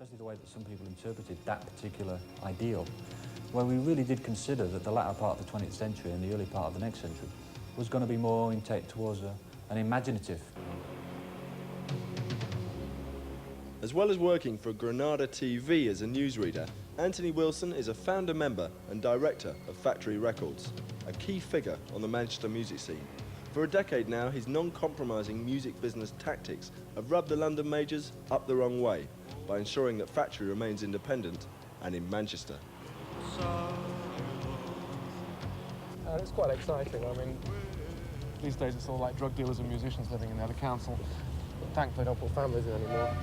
especially the way that some people interpreted that particular ideal, where we really did consider that the latter part of the 20th century and the early part of the next century was going to be more oriented towards an imaginative. As well as working for Granada TV as a newsreader, Anthony Wilson is a founder member and director of Factory Records, a key figure on the Manchester music scene. For a decade now, his non-compromising music business tactics have rubbed the London majors up the wrong way by ensuring that Factory remains independent and in Manchester. It's quite exciting. I mean, these days it's all like drug dealers and musicians living in there. The council, thankfully, don't put families in anymore.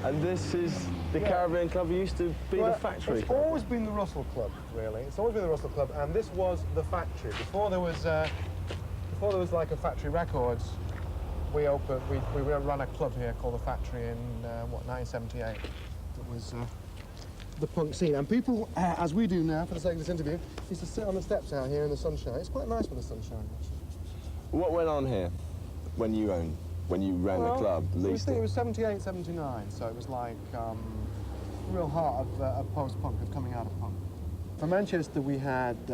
And this is the Caribbean Club. It used to be the Factory It's Club. always been the Russell Club, really. It's always been the Russell Club, and this was the Factory. Before there was like a Factory Records, we ran a club here called the Factory in 1978. That was the punk scene, and people, as we do now for the sake of this interview, used to sit on the steps out here in the sunshine. It's quite nice with the sunshine, actually. What went on here when you ran the club? It was 78, 79, so it was like real heart of post-punk, of coming out of punk. For Manchester, we had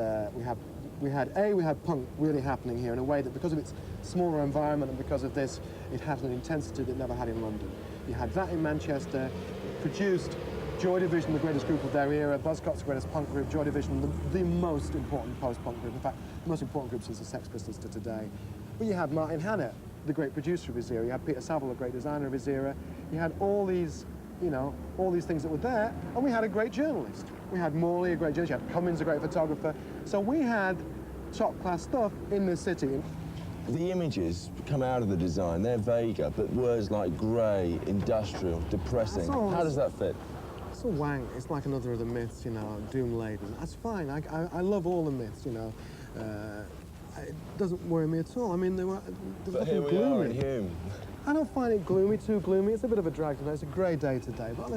punk really happening here in a way that, because of its smaller environment and because of this, it had an intensity that it never had in London. You had that in Manchester. It produced Joy Division, the greatest group of their era, Buzzcocks, the greatest punk group, Joy Division, the most important post-punk group. In fact, the most important group since the Sex Pistols to today. But you had Martin Hannett, the great producer of his era. You had Peter Saville, the great designer of his era. You had all these, all these things that were there, and we had a great journalist. We had Morley, a great journalist. You had Cummins, a great photographer. So we had top-class stuff in this city. The images come out of the design. They're vaguer, but words like grey, industrial, depressing. How does that fit? It's a wank. It's like another of the myths, doom-laden. That's fine. I love all the myths, It doesn't worry me at all. I mean, there's nothing gloomy. Are in Hume. I don't find it too gloomy. It's a bit of a drag today. It's a grey day today. But,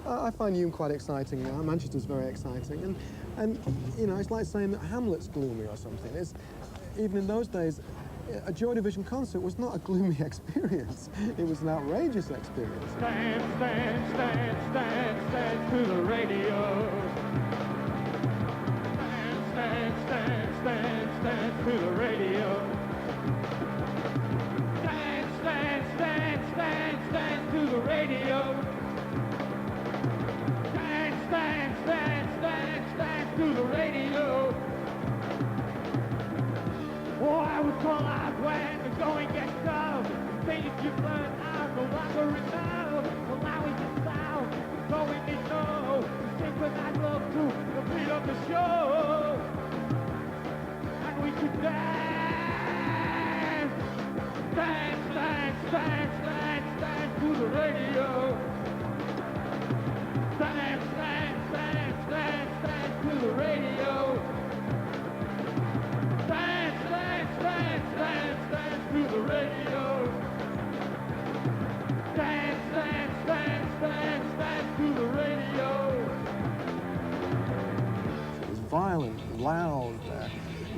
I find Hume quite exciting now. Manchester's very exciting. And it's like saying that Hamlet's gloomy or something. Even in those days, a Joy Division concert was not a gloomy experience. It was an outrageous experience. Stand to the radio. Stand to the radio. Stand to the radio. Stand to the radio. Oh, I would call out when the going gets tough. Things you've learned are no longer enough. Well, now we can sound, going to know. Synchronize love to the beat of the show. And we could dance. Stand to the radio. Stand to the radio. Stand to the radio. Stand to the radio. It was violent, loud,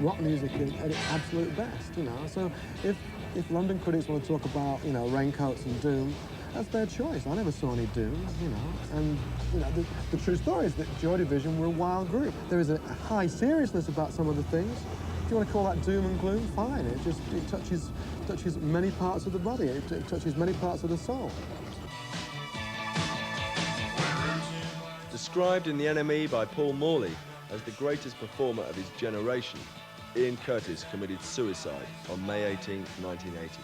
rock music at its absolute best, So if London critics want to talk about, raincoats and doom, that's their choice. I never saw any doom, And, the true story is that Joy Division were a wild group. There is a high seriousness about some of the things. If you want to call that doom and gloom, fine. It touches many parts of the body. It touches many parts of the soul. Described in The NME by Paul Morley as the greatest performer of his generation, Ian Curtis committed suicide on May 18, 1980.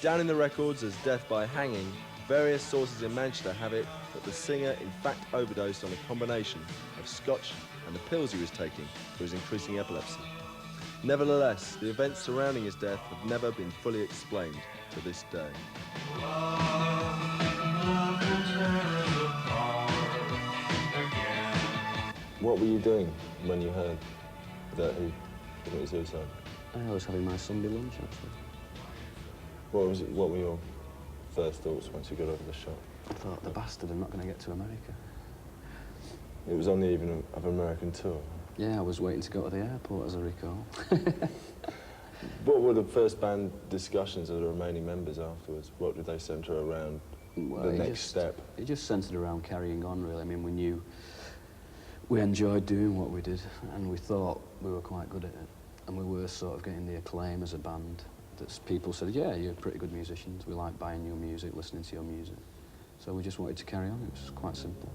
Down in the records as death by hanging, various sources in Manchester have it that the singer in fact overdosed on a combination of scotch and the pills he was taking for his increasing epilepsy. Nevertheless, the events surrounding his death have never been fully explained to this day. What were you doing when you heard that he committed suicide? I was having my Sunday lunch, actually. What were your first thoughts once you got over the shot? I thought, the bastard, I'm not going to get to America. It was on the evening of American tour. Yeah, I was waiting to go to the airport, as I recall. What were the first band discussions of the remaining members afterwards? What did they centre around Well, the it next just- step? It just centred around carrying on, really. I mean, we knew we enjoyed doing what we did, and we thought we were quite good at it, and we were sort of getting the acclaim as a band that people said, yeah, you're pretty good musicians, we like buying your music, listening to your music. So we just wanted to carry on. It was quite simple.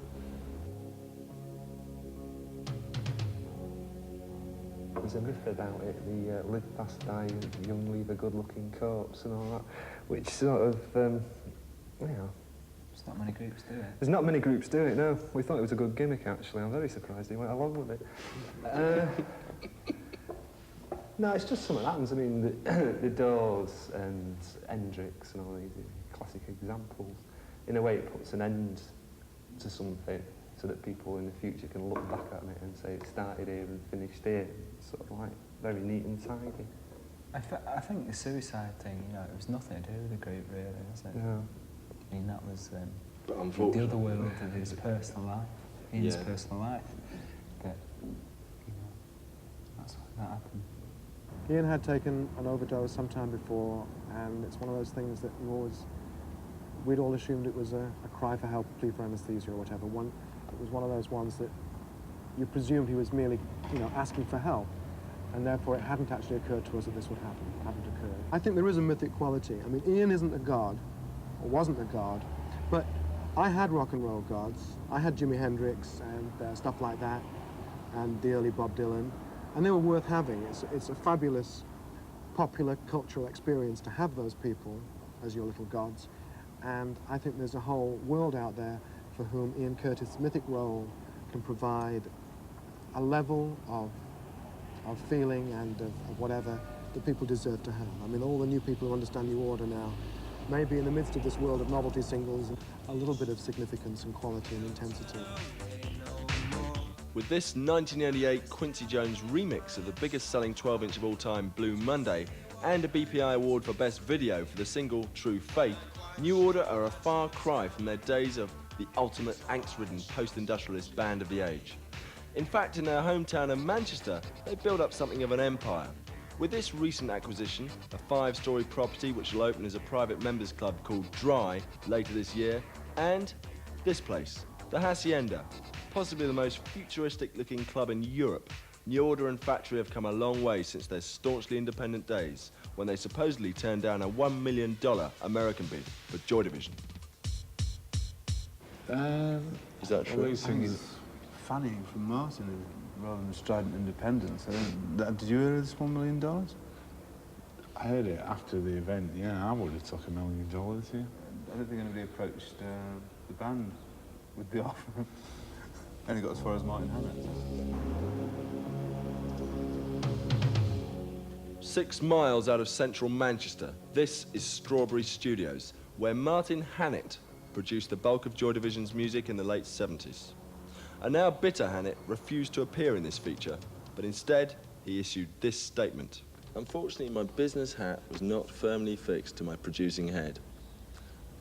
There's a myth about it, the live fast, die young, leave a good-looking corpse and all that, which sort of, you know... There's not many groups do it. There's not many groups do it, no. We thought it was a good gimmick, actually. I'm very surprised he went along with it. No, it's just something that happens. I mean, the Doors and Hendrix and all these classic examples, in a way it puts an end to something so that people in the future can look back at it and say it started here and finished here. It's sort of like very neat and tidy. I think the suicide thing, you know, it was nothing to do with the group, really, was it? Yeah. I mean, that was But the unfortunately, other world of his personal life, Ian's Yeah. personal life. But, you know, that's why that happened. Ian had taken an overdose some time before, and it's one of those things that we'd all assumed it was a cry for help, plea for anaesthesia or whatever. It was one of those ones that you presumed he was merely, you know, asking for help, and therefore it hadn't actually occurred to us that this would happen. It hadn't occurred. I think there is a mythic quality. I mean, Ian isn't a god, or wasn't a god, but I had rock and roll gods. I had Jimi Hendrix and stuff like that, and the early Bob Dylan, and they were worth having. It's a fabulous, popular cultural experience to have those people as your little gods, and I think there's a whole world out there for whom Ian Curtis' mythic role can provide a level of feeling and of whatever that people deserve to have. I mean, all the new people who understand New Order now, maybe in the midst of this world of novelty singles, a little bit of significance and quality and intensity. With this 1988 Quincy Jones remix of the biggest selling 12-inch of all time, Blue Monday, and a BPI award for Best Video for the single True Faith, New Order are a far cry from their days of the ultimate angst-ridden post-industrialist band of the age. In fact, in their hometown of Manchester, they built up something of an empire. With this recent acquisition, a 5-storey property which will open as a private members club called Dry later this year, and this place, the Hacienda, possibly the most futuristic-looking club in Europe, New Order and Factory have come a long way since their staunchly independent days, when they supposedly turned down a $1 million American bid for Joy Division. Is that true? I think it's funny from Martin rather than strident independence. Did you hear this $1 million? I heard it after the event. Yeah, I would have took $1 million. Yeah. I don't think anybody approached the band with the offer. Only got as far as Martin Hannett. 6 miles out of central Manchester, this is Strawberry Studios, where Martin Hannett produced the bulk of Joy Division's music in the late 70s. A now bitter Hannett refused to appear in this feature, but instead he issued this statement. Unfortunately, my business hat was not firmly fixed to my producing head.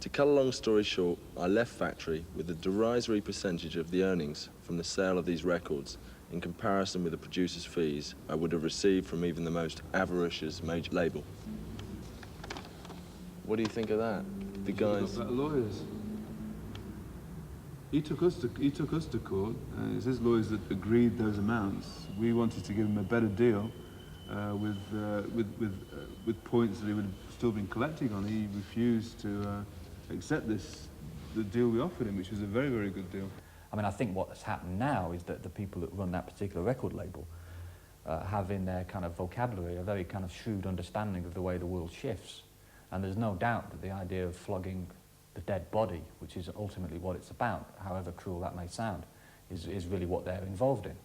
To cut a long story short, I left Factory with a derisory percentage of the earnings from the sale of these records in comparison with the producer's fees I would have received from even the most avaricious major label. What do you think of that? The guys... Better lawyers. He took us to court. It's his lawyers that agreed those amounts. We wanted to give him a better deal with points that he would have still been collecting on. He refused to accept the deal we offered him, which was a very, very good deal. I mean, I think what's happened now is that the people that run that particular record label have in their kind of vocabulary a very kind of shrewd understanding of the way the world shifts. And there's no doubt that the idea of flogging the dead body, which is ultimately what it's about, however cruel that may sound, is really what they're involved in.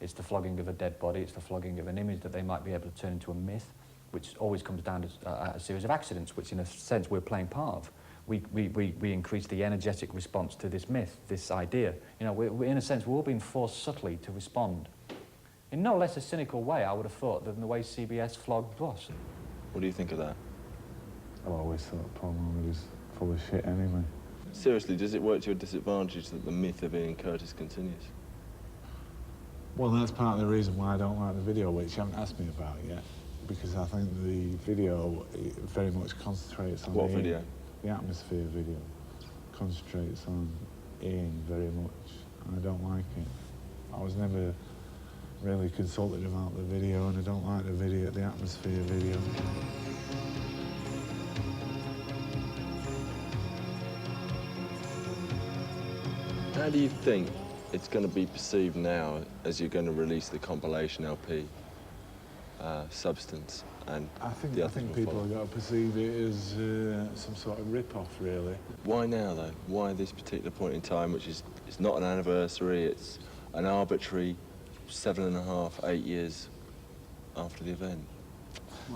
It's the flogging of a dead body, it's the flogging of an image that they might be able to turn into a myth, which always comes down to a series of accidents, which in a sense we're playing part of. We increase the energetic response to this myth, this idea. You know, we're in a sense, we're all being forced subtly to respond. In no less a cynical way, I would have thought, than the way CBS flogged Ross. What do you think of that? I always thought Paul Moore was full of shit anyway. Seriously, does it work to your disadvantage that the myth of Ian Curtis continues? Well, that's part of the reason why I don't like the video, which you haven't asked me about yet, because I think the video very much concentrates on What video? The Atmosphere video. concentrates on Ian very much, and I don't like it. I was never really consulted about the video, and I don't like the Atmosphere video. How do you think it's going to be perceived now as you're going to release the compilation LP, Substance, and I think will people follow? are going to perceive it as some sort of rip-off, really. Why now, though? Why this particular point in time, which is it's not an anniversary, it's an arbitrary 7.5, 8 years after the event?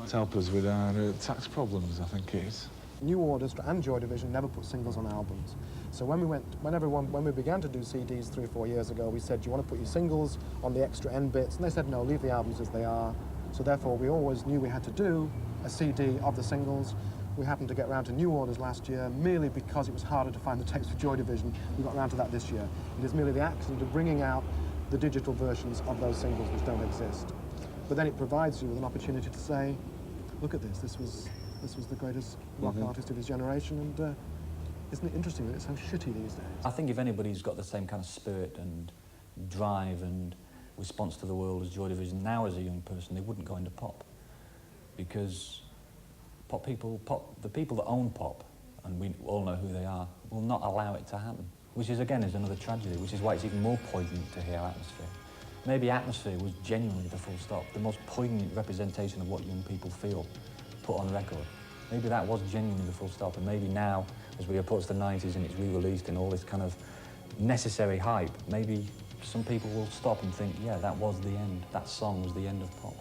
To help us with our tax problems, I think it is. New Order and Joy Division never put singles on albums. So when we began to do CDs 3 or 4 years ago, we said, do you want to put your singles on the extra end bits? And they said, no, leave the albums as they are. So therefore, we always knew we had to do a CD of the singles. We happened to get around to New Orders last year, merely because it was harder to find the tapes for Joy Division. We got around to that this year. It is merely the accident of bringing out the digital versions of those singles which don't exist. But then it provides you with an opportunity to say, look at this, this was the greatest rock artist of his generation, and isn't it interesting that it's so shitty these days? I think if anybody's got the same kind of spirit and drive and response to the world as Joy Division now as a young person, they wouldn't go into pop. Because the people that own pop, and we all know who they are, will not allow it to happen. Which is, again, is another tragedy, which is why it's even more poignant to hear Atmosphere. Maybe Atmosphere was genuinely the full stop, the most poignant representation of what young people feel put on record. Maybe that was genuinely the full stop, and maybe now, as we approach the 90s and it's re-released in all this kind of necessary hype, maybe some people will stop and think, yeah, that was the end. That song was the end of pop.